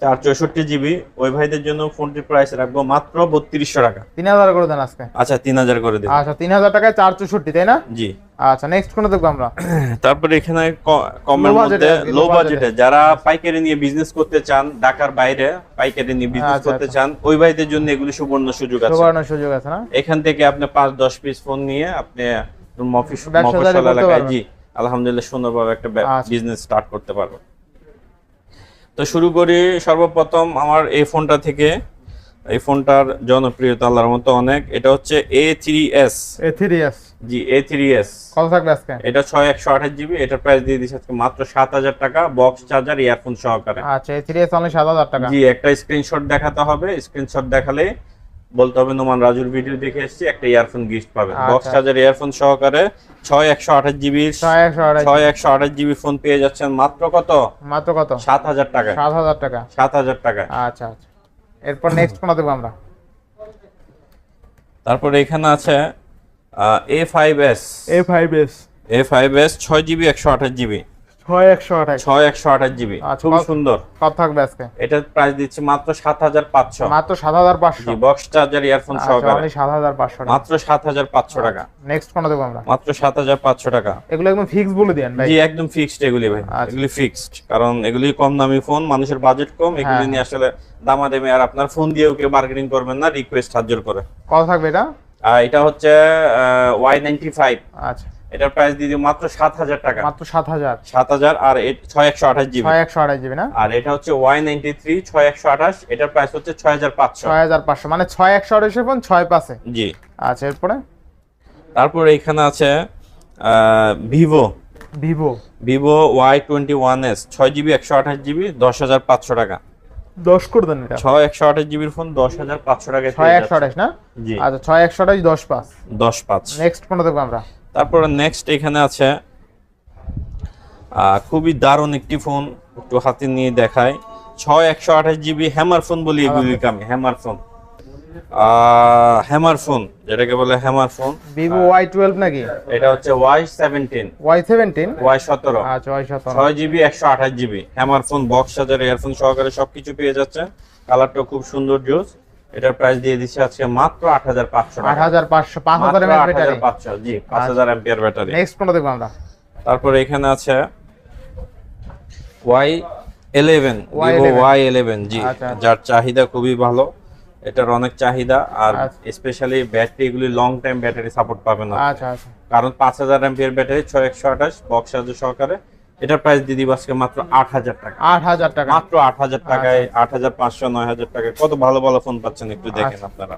Speaker 2: 464GB, ওই ভাইদের জন্য ফোনটির প্রাইস রাখবো মাত্র 3200 টাকা।
Speaker 1: 3000 করে দেন আজকে।
Speaker 2: আচ্ছা 3000 করে দিন।
Speaker 1: আচ্ছা 3000 টাকায় 464, তাই না?
Speaker 2: জি
Speaker 1: আচ্ছা নেক্সট কোন দেখব আমরা?
Speaker 2: তারপরে এখানে কমের মধ্যে লো বাজেটে যারা পাইকারি নিয়ে বিজনেস করতে চান, ঢাকার বাইরে পাইকারি নিয়ে বিজনেস করতে চান, ওই ভাইদের জন্য এগুলি সুবর্ণ সুযোগ আছে
Speaker 1: না?
Speaker 2: এখান থেকে আপনি 5-10 পিস ফোন নিয়ে আপনি মফস্বল এলাকায় জি আলহামদুলিল্লাহ সুন্দরভাবে একটা বিজনেস স্টার্ট করতে পারবেন। তো শুরু করি সর্বপ্রথম আমার এই ফোনটা থেকে। এই ফোনটার জনপ্রিয়তা আল্লাহর মতো অনেক। এটা হচ্ছে A3s।
Speaker 1: A3s
Speaker 2: জি, A3s।
Speaker 1: কত থাকবে আজকে?
Speaker 2: এটা 6128 জিবি। এটার প্রাইস দিয়ে দিচ্ছি আজকে মাত্র 7000 টাকা, বক্স চার্জার ইয়ারফোন সহকারে।
Speaker 1: আচ্ছা, A3s অনলি 7000 টাকা।
Speaker 2: জি, একটা স্ক্রিনশট দেখাতে হবে। স্ক্রিনশট দেখালে বলতে হবে নোমান রাজুর ভিডিও দেখে এসেছি, একটা ইয়ারফোন গিফট পাবেন বক্স চার্জার ইয়ারফোন সহকারে। 6128 জিবি 6128 জিবি ফোন পেয়ে যাচ্ছেন মাত্র কত?
Speaker 1: মাত্র কত?
Speaker 2: 7000 টাকা।
Speaker 1: 7000 টাকা।
Speaker 2: 7000 টাকা।
Speaker 1: আচ্ছা আচ্ছা, এরপর নেক্সট কোনটা দেব আমরা?
Speaker 2: তারপরে এখানে আছে A5s। A5s 6 GB 128 GB.
Speaker 1: 6128
Speaker 2: GB,
Speaker 1: আচ্ছা,
Speaker 2: খুব সুন্দর।
Speaker 1: কত থাকবে আজকে?
Speaker 2: এটার প্রাইস দিচ্ছি মাত্র 7500।
Speaker 1: মাত্র 7500।
Speaker 2: জি, বক্স চার্জার ইয়ারফোন সহকারে
Speaker 1: অনলি 7500 টাকা।
Speaker 2: মাত্র 7500 টাকা।
Speaker 1: নেক্সট কোনটা দেব আমরা?
Speaker 2: মাত্র 7500 টাকা।
Speaker 1: এগুলো একদম ফিক্স বলে দেন ভাই।
Speaker 2: জি, একদম ফিক্সড এগুলি ভাই।
Speaker 1: আচ্ছা।
Speaker 2: এগুলি ফিক্সড, কারণ এগুলি কম দামি ফোন, মানুষের বাজেট কম, এগুলি নিয়ে আসলে দামাদামি আর আপনার ফোন দিয়েও কেউ বার্গেনিং করবেন না, রিকোয়েস্ট হাজার করে।
Speaker 1: কত থাকবে এটা?
Speaker 2: এটা হচ্ছে Y95।
Speaker 1: আচ্ছা,
Speaker 2: এটার প্রাইস দিয়ে দিই মাত্র 7000 টাকা।
Speaker 1: মাত্র 7000।
Speaker 2: 7000। আর 6128 জিবি।
Speaker 1: 6128 জিবি না?
Speaker 2: আর এটা হচ্ছে Y93 6128। এটার প্রাইস হচ্ছে 6500।
Speaker 1: 6500 মানে 6128 এর ফোন 6500।
Speaker 2: জি।
Speaker 1: আচ্ছা, এরপরে
Speaker 2: তারপরে এখানে আছে ভিভো Y21s 6 জিবি 128 জিবি 10500 টাকা।
Speaker 1: 10 করে দেন এটা।
Speaker 2: 6128 জিবির ফোন 10500 টাকায় পেয়ে যাচ্ছেন।
Speaker 1: 6128 না?
Speaker 2: জি।
Speaker 1: আচ্ছা, 6128 105।
Speaker 2: 105।
Speaker 1: নেক্সট কোনটা দেখব আমরা?
Speaker 2: তারপরে নেক্সট এখানে আছে খুবই দারুণ একটি ফোন, একটু হাতে নিয়ে দেখাই। 6128 জিবি হ্যামার ফোন বলি এগুলিকে আমি, হ্যামার ফোন। হ্যামার ফোন যেটাকে বলে হ্যামার ফোন।
Speaker 1: Vivo Y12 নাকি?
Speaker 2: এটা হচ্ছে Y17।
Speaker 1: Y17
Speaker 2: Y17।
Speaker 1: আচ্ছা, Y17
Speaker 2: 6 GB 128 GB hammer phone, box charger earphone সহকারে সবকিছু পেয়ে যাচ্ছে। কালারটা খুব সুন্দর জোস। এটার প্রাইস দিয়ে দিচ্ছি আজকে মাত্র 8500 টাকা।
Speaker 1: 8500 5000 mAh ব্যাটারি।
Speaker 2: 8500। জি, 5000 এম্পিয়ার ব্যাটারি।
Speaker 1: নেক্সট কোনটা দেখব আমরা?
Speaker 2: তারপরে এখানে আছে Y11। Vivo Y11। জি,
Speaker 1: আচ্ছা।
Speaker 2: যার চাহিদা খুবই ভালো, এটার অনেক চাহিদা। আর
Speaker 1: আচ্ছা।
Speaker 2: স্পেশালি ব্যাটারি এগুলি লং টাইম ব্যাটারি সাপোর্ট পাবে না।
Speaker 1: আচ্ছা আচ্ছা,
Speaker 2: কারণ 5000 এমপিআর ব্যাটারি 6128 বক্স চার্জার সহকারে। এটার প্রাইস দিয়ে দিব আজকে মাত্র 8000 টাকা।
Speaker 1: 8000 টাকা।
Speaker 2: মাত্র 8000 টাকায় 8500 9000 টাকায় কত ভালো ভালো ফোন পাচ্ছেন একটু দেখেন আপনারা।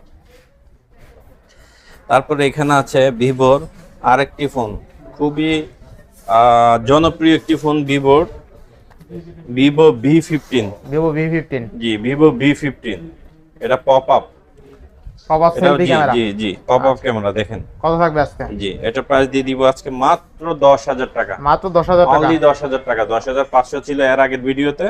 Speaker 2: তারপরে এখানে আছে ভিভোর আরেকটি ফোন, খুবই জনপ্রিয় একটি ফোন ভিভোর, Vivo V15। জি, Vivo V15। এটা পপ আপ
Speaker 1: সেলফি ক্যামেরা।
Speaker 2: জি জি, পপ আপ ক্যামেরা দেখেন।
Speaker 1: কত থাকবে আজকে?
Speaker 2: জি, এটা প্রাইস দিয়ে দিব আজকে মাত্র 10000 টাকা।
Speaker 1: মাত্র 10000 টাকা।
Speaker 2: অনলি 10000 টাকা। 10500 ছিল এর আগের ভিডিওতে,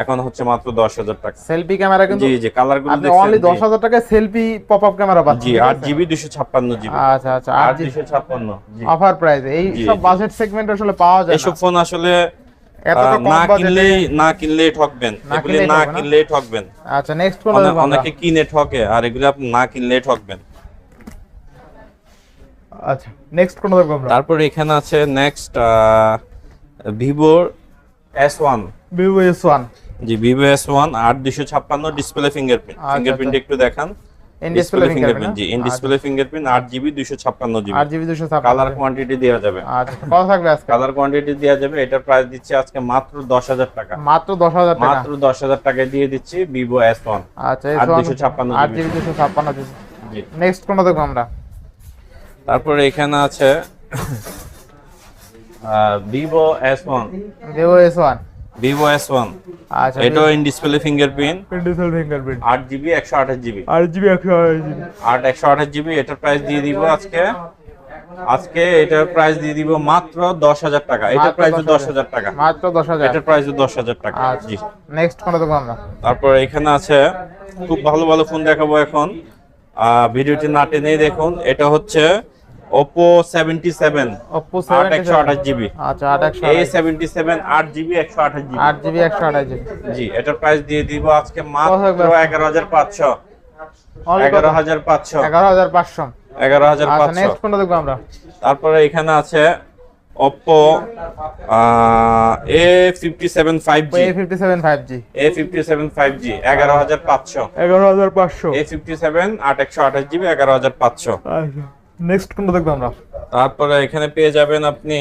Speaker 2: এখন হচ্ছে মাত্র 10000 টাকা।
Speaker 1: সেলফি ক্যামেরা কিন্তু।
Speaker 2: জি জি, কালারগুলো
Speaker 1: আপনি
Speaker 2: দেখছেন।
Speaker 1: অনলি 10000 টাকায় সেলফি পপআপ ক্যামেরা পাচ্ছেন।
Speaker 2: জি, 8GB 256GB।
Speaker 1: আচ্ছা আচ্ছা,
Speaker 2: 256। জি,
Speaker 1: অফার প্রাইসে এই সব বাজেট সেগমেন্ট আসলে পাওয়া যায় না।
Speaker 2: এসব ফোন আসলে
Speaker 1: এতটা কম বাজেটে
Speaker 2: না কিনলেই ঠকবেন, এগুলি না কিনলেই ঠকবেন।
Speaker 1: আচ্ছা, নেক্সট কোন দেখব আমরা?
Speaker 2: অনেকে কিনে ঠকে, আর এগুলো আপনি না কিনলেই ঠকবেন।
Speaker 1: আচ্ছা, নেক্সট কোন দেখব আমরা?
Speaker 2: তারপর এখানে আছে next Vivo S1।
Speaker 1: Vivo S1।
Speaker 2: জি, Vivo S1 8256 display fingerprint. Fingerprint একটু দেখান।
Speaker 1: In display fingerprint.
Speaker 2: G, in display fingerprint 8GB 256GB।
Speaker 1: 8GB 256।
Speaker 2: Colour quantity দেওয়া যাবে।
Speaker 1: আচ্ছা, কত থাকবে আজকে?
Speaker 2: কালার কোয়ান্টিটি দেওয়া যাবে। এটার প্রাইস দিচ্ছি আজকে মাত্র 10000 টাকা।
Speaker 1: মাত্র 10000 টাকা।
Speaker 2: মাত্র 10000 টাকায় দিয়ে দিচ্ছি Vivo S1।
Speaker 1: আচ্ছা,
Speaker 2: 8256GB।
Speaker 1: 256।
Speaker 2: জি।
Speaker 1: নেক্সট কোন দেখব আমরা?
Speaker 2: তারপরে এখানে আছে Vivo S1।
Speaker 1: Vivo S1।
Speaker 2: আচ্ছা, এটাও in display fingerprint.
Speaker 1: Display fingerprint.
Speaker 2: 8GB 128GB।
Speaker 1: 8GB 128GB।
Speaker 2: 128GB। এটার প্রাইস দিয়ে দিব আজকে এটার প্রাইস দিয়ে দিব মাত্র 10000 টাকা। এটার প্রাইস 10000 টাকা।
Speaker 1: মাত্র 10000।
Speaker 2: এটার প্রাইস 10000 টাকা। জি।
Speaker 1: নেক্সট কোন দেখব আমরা?
Speaker 2: তারপর এখানে আছে খুব ভালো ভালো ফোন দেখাবো এখন, ভিডিওটি না টেনেই দেখুন। এটা হচ্ছে Oppo 77।
Speaker 1: Oppo 77
Speaker 2: 128GB।
Speaker 1: আচ্ছা, 128।
Speaker 2: A77 8GB 128GB।
Speaker 1: 8GB 128GB।
Speaker 2: জি, এটার প্রাইস দিয়ে দিব আজকে মাত্র 11500। 11500।
Speaker 1: 11500।
Speaker 2: 11500।
Speaker 1: আচ্ছা, নেক্সট কোনটা দেখব আমরা?
Speaker 2: তারপরে এখানে আছে Oppo A57 5G।
Speaker 1: A57 5G।
Speaker 2: A57 5G 11500।
Speaker 1: 11500।
Speaker 2: A57 8128GB 11500।
Speaker 1: আচ্ছা, নেক্সট কোনটা দেখব আমরা?
Speaker 2: তারপরে এখানে পেয়ে যাবেন আপনি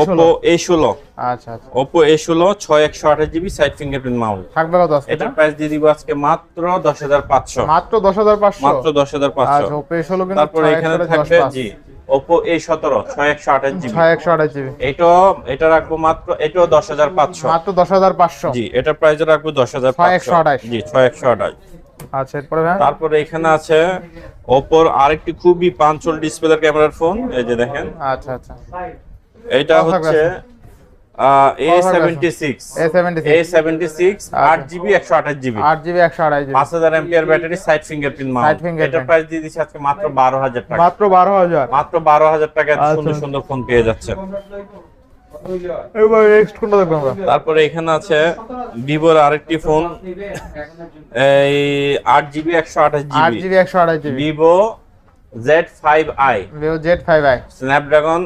Speaker 2: Oppo A16
Speaker 1: আচ্ছা আচ্ছা
Speaker 2: Oppo A16 6128 GB side fingerprint Mount.
Speaker 1: থাকবে কত আজকে
Speaker 2: এটার প্রাইস দিয়ে দিব আজকে মাত্র 10500।
Speaker 1: মাত্র 10500
Speaker 2: মাত্র 10500।
Speaker 1: আচ্ছা Oppo A16 কিন্তু
Speaker 2: তারপরে এখানে থাকবে জি Oppo A17 6128 জিবি
Speaker 1: 6128 জিবি
Speaker 2: এটা রাখবো মাত্র, এটাও 10500।
Speaker 1: মাত্র 10500
Speaker 2: জি এটার প্রাইস রাখবো 10500 জি 6128।
Speaker 1: আচ্ছা এরপরে ভাই
Speaker 2: তারপরে এখানে আছে Oppo আরেকটি খুবই পাঞ্চল ডিসপ্লের ক্যামেরার ফোন, এই যে দেখেন।
Speaker 1: আচ্ছা আচ্ছা
Speaker 2: এটা হচ্ছে A76 8GB 128 GB
Speaker 1: 8GB 128 GB
Speaker 2: 5000 MPR battery side fingerprint Mount. এটা প্রাইস দিয়ে দিচ্ছি আজকে মাত্র 12000 টাকা।
Speaker 1: মাত্র 12000
Speaker 2: মাত্র 12000 টাকায় সুন্দর সুন্দর ফোন পেয়ে যাচ্ছে।
Speaker 1: এবার নেক্সট কোনটা দেখব আমরা?
Speaker 2: তারপরে এখানে আছে ভিভোর আরেকটি ফোন, এই 8GB 128 GB
Speaker 1: 8GB 128 GB
Speaker 2: Vivo Z5i
Speaker 1: Vivo Z5i
Speaker 2: Snapdragon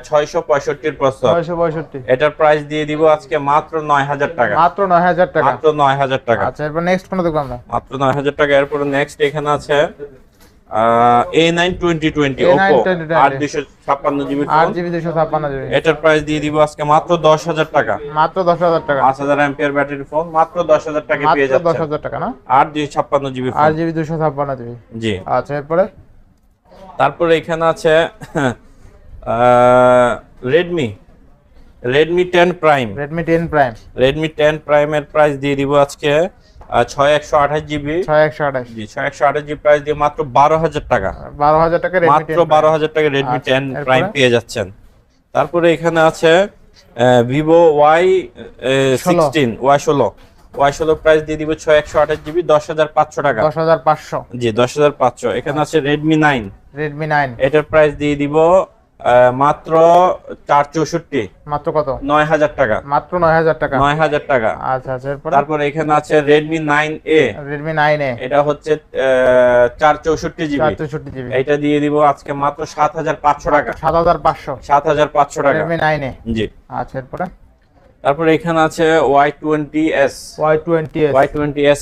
Speaker 2: 665 এর প্রসেসর।
Speaker 1: 665
Speaker 2: এটার প্রাইস দিয়ে দিব আজকে মাত্র 9000 টাকা।
Speaker 1: মাত্র 9000 টাকা
Speaker 2: মাত্র 9000 টাকা।
Speaker 1: আচ্ছা এরপর নেক্সট কোনটা দেখব আমরা?
Speaker 2: মাত্র 9000 টাকা। এরপর নেক্সট এখানে আছে A9 2020 Oppo 8256 GB phone
Speaker 1: 8GB 256 GB
Speaker 2: এটার প্রাইস দিয়ে দিব আজকে মাত্র 10000 টাকা।
Speaker 1: মাত্র 10000 টাকা
Speaker 2: 5000 এমপিআর ব্যাটারি ফোন মাত্র 10000 টাকা পেয়ে
Speaker 1: মাত্র
Speaker 2: যাচ্ছে।
Speaker 1: 10000 টাকা না
Speaker 2: 8256 জিবি ফোন
Speaker 1: 8GB 256 জিবি
Speaker 2: জি।
Speaker 1: আচ্ছা এরপরে
Speaker 2: তারপরে এখানে আছে Redmi 10 Prime
Speaker 1: Redmi 10 Prime
Speaker 2: Redmi 10 Prime এর প্রাইস দিয়ে দিব আজকে 6128 জিবি
Speaker 1: 6128
Speaker 2: জি 6128 জিবি প্রাইস দিয়ে মাত্র 12000 টাকা।
Speaker 1: 12000 টাকা Redmi 10
Speaker 2: মাত্র 12000 টাকা Redmi 10 Prime পেয়ে যাচ্ছেন। তারপরে এখানে আছে Vivo Y16 প্রাইস দিয়ে দিব 6128 জিবি 10500 টাকা
Speaker 1: 10500
Speaker 2: জি 10500। এখানে আছে Redmi 9 এটার প্রাইস দিয়ে দিব মাত্র 464
Speaker 1: মাত্র কত
Speaker 2: 9000 টাকা
Speaker 1: মাত্র 9000 টাকা
Speaker 2: 9000 টাকা।
Speaker 1: আচ্ছা আচ্ছা এরপরে
Speaker 2: তারপরে এখানে আছে Redmi 9A
Speaker 1: Redmi 9A
Speaker 2: এটা হচ্ছে 464 জিবি
Speaker 1: 464 জিবি
Speaker 2: এটা দিয়ে দিব আজকে মাত্র 7500 টাকা
Speaker 1: 7500
Speaker 2: টাকা
Speaker 1: Redmi 9A
Speaker 2: জি।
Speaker 1: আচ্ছা এরপরে
Speaker 2: তারপরে এখানে আছে Y20s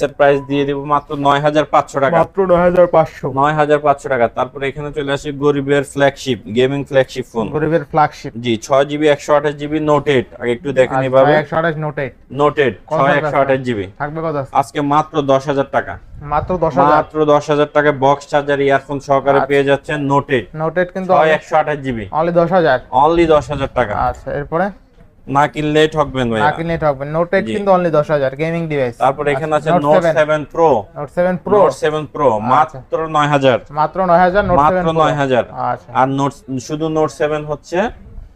Speaker 2: এর প্রাইস দিয়ে দিব মাত্র 9500 টাকা
Speaker 1: মাত্র 9500
Speaker 2: টাকা। তারপরে এখানে চলে আসে গরিবের ফ্ল্যাগশিপ গেমিং ফ্ল্যাগশিপ ফোন
Speaker 1: গরিবের ফ্ল্যাগশিপ
Speaker 2: জি 6GB 128 জিবি নোট 8 আগে একটু দেখেন এভাবে
Speaker 1: 128 নোট 8
Speaker 2: 128 জিবি
Speaker 1: থাকবে কত
Speaker 2: আজকে মাত্র 10000 টাকা
Speaker 1: মাত্র 10000
Speaker 2: মাত্র 10000 টাকা বক্স চার্জার ইয়ারফোন সহকারে পেয়ে যাচ্ছেন নোট
Speaker 1: 8 কিন্তু
Speaker 2: 128 জিবি
Speaker 1: অনলি 10000
Speaker 2: অনলি 10000 টাকা।
Speaker 1: আচ্ছা এরপরে
Speaker 2: না কিনলে ঠকবেন ভাই
Speaker 1: না কিনলে ঠকবেন নোট 8 কিন্তু অনলি 10000 গেমিং ডিভাইস।
Speaker 2: তারপরে এখানে আছে নোট 7 প্রো মাত্র 9000
Speaker 1: মাত্র 9000 নোট 7
Speaker 2: মাত্র 9000
Speaker 1: আচ্ছা
Speaker 2: আর নোট শুধু নোট 7 হচ্ছে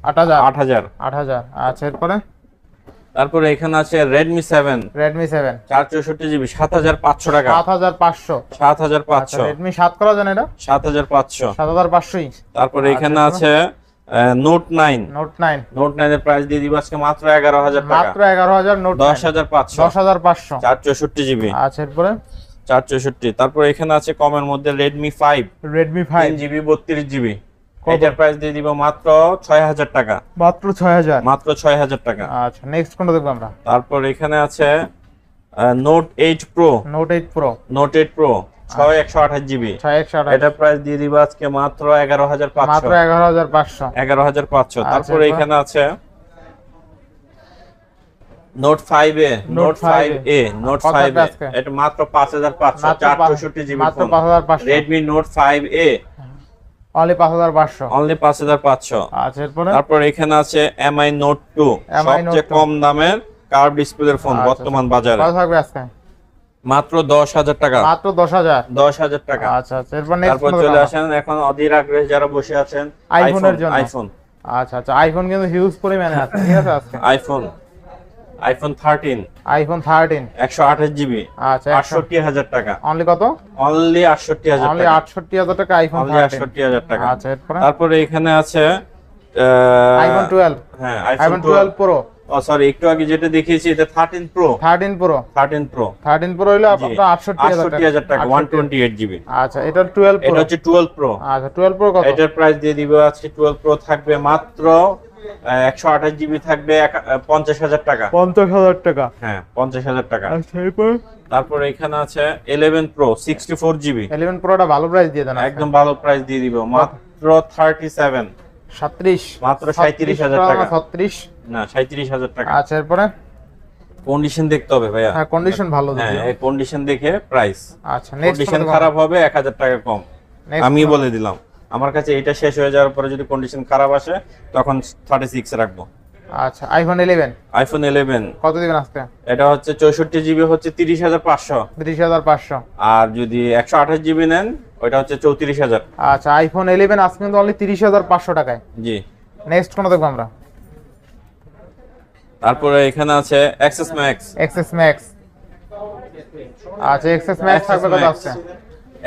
Speaker 1: 8000 আচ্ছা এরপরে
Speaker 2: তারপরে এখানে আছে Redmi 7 464 জিবি 7500 টাকা 7500
Speaker 1: Redmi 7 করা জানেন এটা
Speaker 2: 7500
Speaker 1: ই
Speaker 2: তারপরে এখানে আছে নোট 9 এর প্রাইস দিয়ে দিব আজকে মাত্র 11000 টাকা
Speaker 1: মাত্র 11000 নোট 10500
Speaker 2: 464 জিবি
Speaker 1: আচ্ছা এরপরে
Speaker 2: 464 তারপরে এখানে আছে কমের মধ্যে Redmi 5 3GB 32GB এটার প্রাইস দিয়ে দিব মাত্র 6000 টাকা
Speaker 1: মাত্র 6000
Speaker 2: টাকা
Speaker 1: আচ্ছা নেক্সট কোনটা দেখব আমরা?
Speaker 2: তারপর এখানে আছে নোট 8 প্রো 6128 জিবি এটার প্রাইস দিয়ে দিব আজকে মাত্র 11500 তারপরে এখানে আছে নোট 5A এটা মাত্র 5500 464 জিবি
Speaker 1: মাত্র 5500
Speaker 2: Redmi Note 5A
Speaker 1: অনলি 5500
Speaker 2: আচ্ছা এরপরে তারপর এখানে আছে MI Note 2 সবচেয়ে কম দামের কার্ভ ডিসপ্লের ফোন বর্তমান বাজারে
Speaker 1: কত থাকবে আজকে
Speaker 2: মাত্র 10000 টাকা
Speaker 1: মাত্র 10000
Speaker 2: টাকা
Speaker 1: আচ্ছা এরপর নেক্সট
Speaker 2: তারপর চলে আসেন এখন অধীর আগ্রহে যারা বসে আছেন
Speaker 1: আইফোনের জন্য
Speaker 2: আইফোন
Speaker 1: আচ্ছা আইফোন কিন্তু হিউজ পরিমাণে আছে ঠিক আছে আজকে
Speaker 2: আইফোন 13 128 জিবি
Speaker 1: আচ্ছা
Speaker 2: 68000 টাকা
Speaker 1: অনলি কত
Speaker 2: অনলি 68000
Speaker 1: টাকা আইফোন
Speaker 2: 68000 টাকা
Speaker 1: আচ্ছা এরপর
Speaker 2: তারপরে এখানে আছে
Speaker 1: আইফোন 12
Speaker 2: হ্যাঁ
Speaker 1: আইফোন 12 প্রো
Speaker 2: সরি একটু আগে যেটা দেখিয়েছি এটা 13 প্রো
Speaker 1: হলো আপনার
Speaker 2: 68000 টাকা 128 জিবি
Speaker 1: আচ্ছা এটা 12 প্রো
Speaker 2: এটা হচ্ছে 12 প্রো
Speaker 1: আচ্ছা 12 প্রো কত
Speaker 2: এটার প্রাইস দিয়ে দিব আজকে 12 প্রো থাকবে মাত্র 128 জিবি থাকবে 50000 টাকা হ্যাঁ 50000 টাকা
Speaker 1: আচ্ছা এরপর
Speaker 2: তারপরে এখানে আছে 11 প্রো 64 জিবি
Speaker 1: 11 প্রোটা ভালো প্রাইস দিয়ে দেন
Speaker 2: একদম ভালো প্রাইস দিয়ে দিব মাত্র 37
Speaker 1: 37
Speaker 2: মাত্র 37,000 টাকা।
Speaker 1: 36
Speaker 2: না 37,000 টাকা।
Speaker 1: আচ্ছা এরপরে
Speaker 2: কন্ডিশন দেখতে হবে ভাইয়া।
Speaker 1: হ্যাঁ কন্ডিশন ভালো
Speaker 2: হ্যাঁ
Speaker 1: দিও।
Speaker 2: এই কন্ডিশন দেখে প্রাইস।
Speaker 1: আচ্ছা নেক্সট
Speaker 2: কন্ডিশন খারাপ হবে 1000 টাকা কম। আমি বলে দিলাম, আমার কাছে এটা শেষ হয়ে যাওয়ার পরে যদি কন্ডিশন খারাপ আসে তখন 36 রাখবো।
Speaker 1: আচ্ছা আইফোন 11
Speaker 2: আইফোন 11
Speaker 1: কত দিবেন আজকে?
Speaker 2: এটা হচ্ছে 64 জিবি হচ্ছে 30,500।
Speaker 1: 30,500।
Speaker 2: আর যদি 128 জিবি নেন ওটা হচ্ছে 34,000।
Speaker 1: আচ্ছা আইফোন 11 আজকে কিন্তু অনলি 30,500 টাকায়।
Speaker 2: জি।
Speaker 1: নেক্সট কোন দেখব আমরা?
Speaker 2: তারপরে এখানে আছে এক্সএস ম্যাক্স।
Speaker 1: XS max. আচ্ছা এক্সএস ম্যাক্স থাকবে কত আজকে?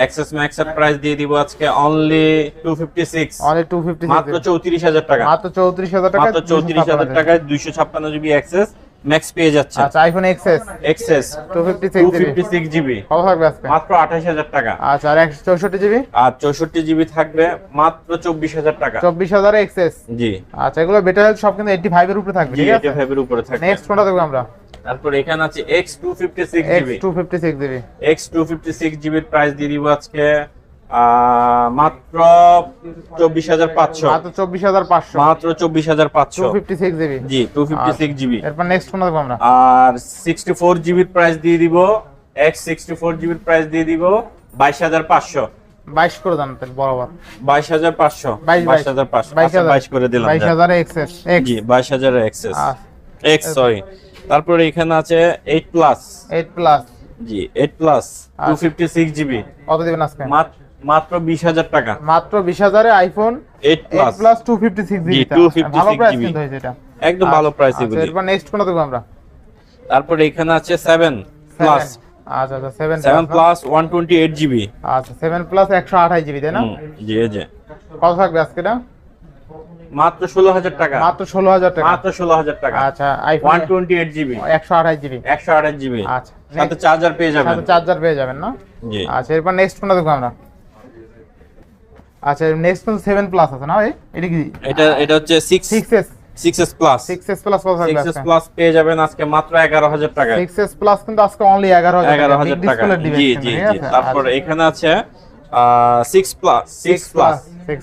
Speaker 2: এক্সএস ম্যাক্স এর প্রাইস দিয়ে দিব আজকে অনলি 256।
Speaker 1: অনলি 256
Speaker 2: মাত্র 34,000 টাকা।
Speaker 1: মাত্র 34,000 টাকা।
Speaker 2: মাত্র 34,000 টাকায় 256 জিবি এক্সএস ম্যাক্স পেয়ে যাচ্ছে।
Speaker 1: আচ্ছা আইফোন এক্সএস
Speaker 2: এক্সএস
Speaker 1: 256
Speaker 2: জিবি
Speaker 1: কত থাকবে আজকে?
Speaker 2: মাত্র 28,000 টাকা।
Speaker 1: আচ্ছা আর 164 জিবি?
Speaker 2: আর 64 জিবি থাকবে মাত্র 24,000 টাকা।
Speaker 1: 24,000 এক্সএস।
Speaker 2: জি।
Speaker 1: আচ্ছা এগুলো বেটার হেলথ সব কিন্তু 85 এর উপরে থাকবে,
Speaker 2: জি
Speaker 1: ঠিক আছে?
Speaker 2: 85 এর উপরে থাকবে।
Speaker 1: নেক্সট কোনটা দেখব আমরা?
Speaker 2: তারপর এখানে আছে X256 GB.
Speaker 1: X256 GB.
Speaker 2: X256 জিবির প্রাইস দিয়ে দিব আজকে মাত্র 24,500।
Speaker 1: মাত্র 24,500।
Speaker 2: মাত্র 24,500।
Speaker 1: 256 জিবি।
Speaker 2: জি 256 জিবি।
Speaker 1: এরপর নেক্সট কোনটা দেখব আমরা?
Speaker 2: আর 64 জিবির প্রাইস দিয়ে দিব, X64 জিবির প্রাইস দিয়ে দিব 22,500।
Speaker 1: 22 করে দাম তাহলে বরাবর।
Speaker 2: 22,500। 22,500 22 করে দিলাম।
Speaker 1: 22,000 এক্সএস।
Speaker 2: জি 22,000 এক্সএস। X sorry. তারপরে এখানে আছে 8 প্লাস।
Speaker 1: 8 প্লাস।
Speaker 2: জি 8 প্লাস 256 জিবি।
Speaker 1: কত দিবেন আজকে?
Speaker 2: মাত্র 20,000 টাকা।
Speaker 1: মাত্র 20,000 এ আইফোন
Speaker 2: 8
Speaker 1: প্লাস 256 জিবি।
Speaker 2: জি 256
Speaker 1: ভালো প্রাইস
Speaker 2: জিবি
Speaker 1: কিন্তু হয়েছে এটা।
Speaker 2: একদম ভালো প্রাইস
Speaker 1: আচ্ছা
Speaker 2: এগুলি।
Speaker 1: এরপর নেক্সট কোনটা দেখব আমরা?
Speaker 2: তারপরে এখানে আছে 7 প্লাস।
Speaker 1: আচ্ছা আচ্ছা
Speaker 2: 7 প্লাস 128 জিবি।
Speaker 1: আচ্ছা 7 প্লাস 128 জিবি তাই না?
Speaker 2: জি জি।
Speaker 1: কত থাকবে আজকে এটা?
Speaker 2: মাত্র 16,000 টাকা।
Speaker 1: মাত্র 16,000 টাকা।
Speaker 2: মাত্র 16,000 টাকা।
Speaker 1: আচ্ছা আইফোন
Speaker 2: 128 জিবি।
Speaker 1: 128 জিবি।
Speaker 2: 128 জিবি।
Speaker 1: আচ্ছা
Speaker 2: সাথে চার্জার পেয়ে যাবেন।
Speaker 1: সাথে চার্জার পেয়ে যাবেন না?
Speaker 2: জি।
Speaker 1: আচ্ছা এরপর নেক্সট কোনটা দেখব আমরা? আচ্ছা নেক্সট কোন 7 প্লাস আছে না ভাই? এটা কি?
Speaker 2: এটা হচ্ছে
Speaker 1: 6s
Speaker 2: 6s plus.
Speaker 1: 6s plus কত থাকবে
Speaker 2: 6s
Speaker 1: আজকে?
Speaker 2: প্লাস পেয়ে যাবেন আজকে মাত্র 11,000 টাকা।
Speaker 1: 6s প্লাস কিন্তু আজকে অনলি 11,000
Speaker 2: টাকা। জি জি জি। তারপর এখানে আছে 6 প্লাস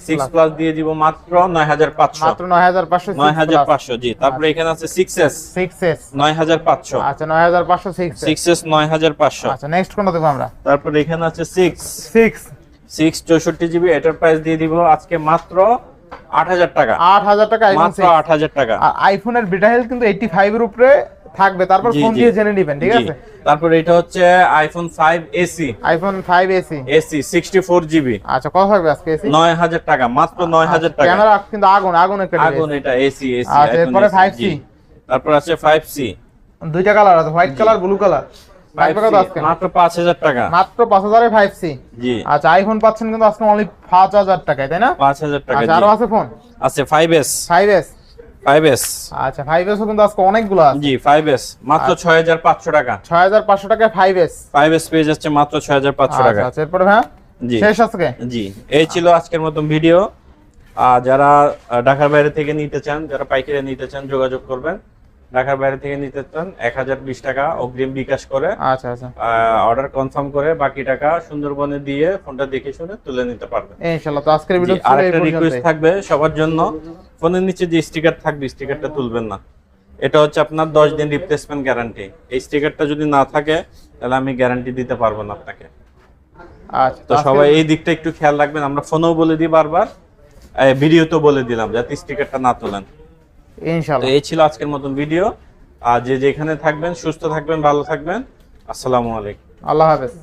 Speaker 2: 6 প্লাস দিয়ে দিব মাত্র 9,500।
Speaker 1: মাত্র 9,500।
Speaker 2: 9,500 জি। তারপর এখানে আছে 6s 9,500।
Speaker 1: আচ্ছা 9,500
Speaker 2: 6s 9,500।
Speaker 1: আচ্ছা নেক্সট কোনটা দেখব আমরা?
Speaker 2: তারপর এখানে আছে 6 64 জিবি। এটার প্রাইস দিয়ে দিব আজকে মাত্র 8,000 টাকা।
Speaker 1: 8,000 টাকা আইফোন
Speaker 2: মাত্র 8,000 টাকা।
Speaker 1: আর আইফোনের বিটা হেলথ কিন্তু 85 এর উপরে থাকবে, তারপর ফোন দিয়ে জেনে নেবেন, ঠিক আছে?
Speaker 2: তারপর এটা হচ্ছে iPhone 5 AC.
Speaker 1: IPhone 5 AC
Speaker 2: 64 GB.
Speaker 1: আচ্ছা কত থাকবে আজকে এসি?
Speaker 2: 9,000 টাকা। মাত্র 9,000 টাকা।
Speaker 1: ক্যামেরা কিন্তু আগুন একটা
Speaker 2: আগুন এটা এসি।
Speaker 1: আচ্ছা এরপরে 5C।
Speaker 2: তারপর আছে 5C।
Speaker 1: দুইটা কালার আছে, হোয়াইট কালার ব্লু কালার।
Speaker 2: মাত্র 5,000 টাকা।
Speaker 1: মাত্র 5,000 এ 5C।
Speaker 2: জি।
Speaker 1: আচ্ছা আইফোন পাচ্ছেন কিন্তু আজকে অনলি 5,000 টাকায়, তাই না?
Speaker 2: 5,000 টাকা।
Speaker 1: আচ্ছা আরো আছে ফোন?
Speaker 2: আছে 5S।
Speaker 1: 5S। আচ্ছা 5S ও কিন্তু আজকে অনেকগুলো আছে।
Speaker 2: জি 5S মাত্র 6,500 টাকা।
Speaker 1: 6,500 টাকায় 5S
Speaker 2: পেয়ে যাচ্ছে মাত্র 6,500 টাকা।
Speaker 1: আচ্ছা এরপরে ভাই
Speaker 2: জি
Speaker 1: শেষ আজকে?
Speaker 2: জি এই ছিল আজকের মতো ভিডিও। যারা ঢাকার বাইরে থেকে নিতে চান, যারা পাইকারি নিতে চান যোগাযোগ করবেন। ঢাকার বাইরে থেকে নিতে চান 1,020 টাকা অগ্রিম বিকাশ করে
Speaker 1: আচ্ছা আচ্ছা
Speaker 2: অর্ডার কনফার্ম করে বাকি টাকা সুন্দরবনে দিয়ে ফোনটা দেখে শুনে তুলে নিতে পারবেন
Speaker 1: ইনশাআল্লাহ। তো আজকের ভিডিও
Speaker 2: আরেকটা রিকোয়েস্ট থাকবে সবার জন্য, ফোনের নিচে যে স্টিকার থাকবে স্টিকারটা তুলবেন না। এটা হচ্ছে আপনার 10 দিন রিপ্লেসমেন্ট গ্যারান্টি। এই স্টিকারটা যদি না থাকে তাহলে আমি গ্যারান্টি দিতে পারবো না আপনাকে।
Speaker 1: আচ্ছা
Speaker 2: তো সবাই এই দিকটা একটু খেয়াল রাখবেন। আমরা ফোনেও বলে দিই বারবার, ভিডিওতেও বলে দিলাম যাতে স্টিকারটা না তোলেন
Speaker 1: ইনশাআল্লাহ।
Speaker 2: তো এই ছিল আজকের মতন ভিডিও। আর যে যেখানে থাকবেন সুস্থ থাকবেন, ভালো থাকবেন। আসসালামু আলাইকুম।
Speaker 1: আল্লাহ হাফেজ।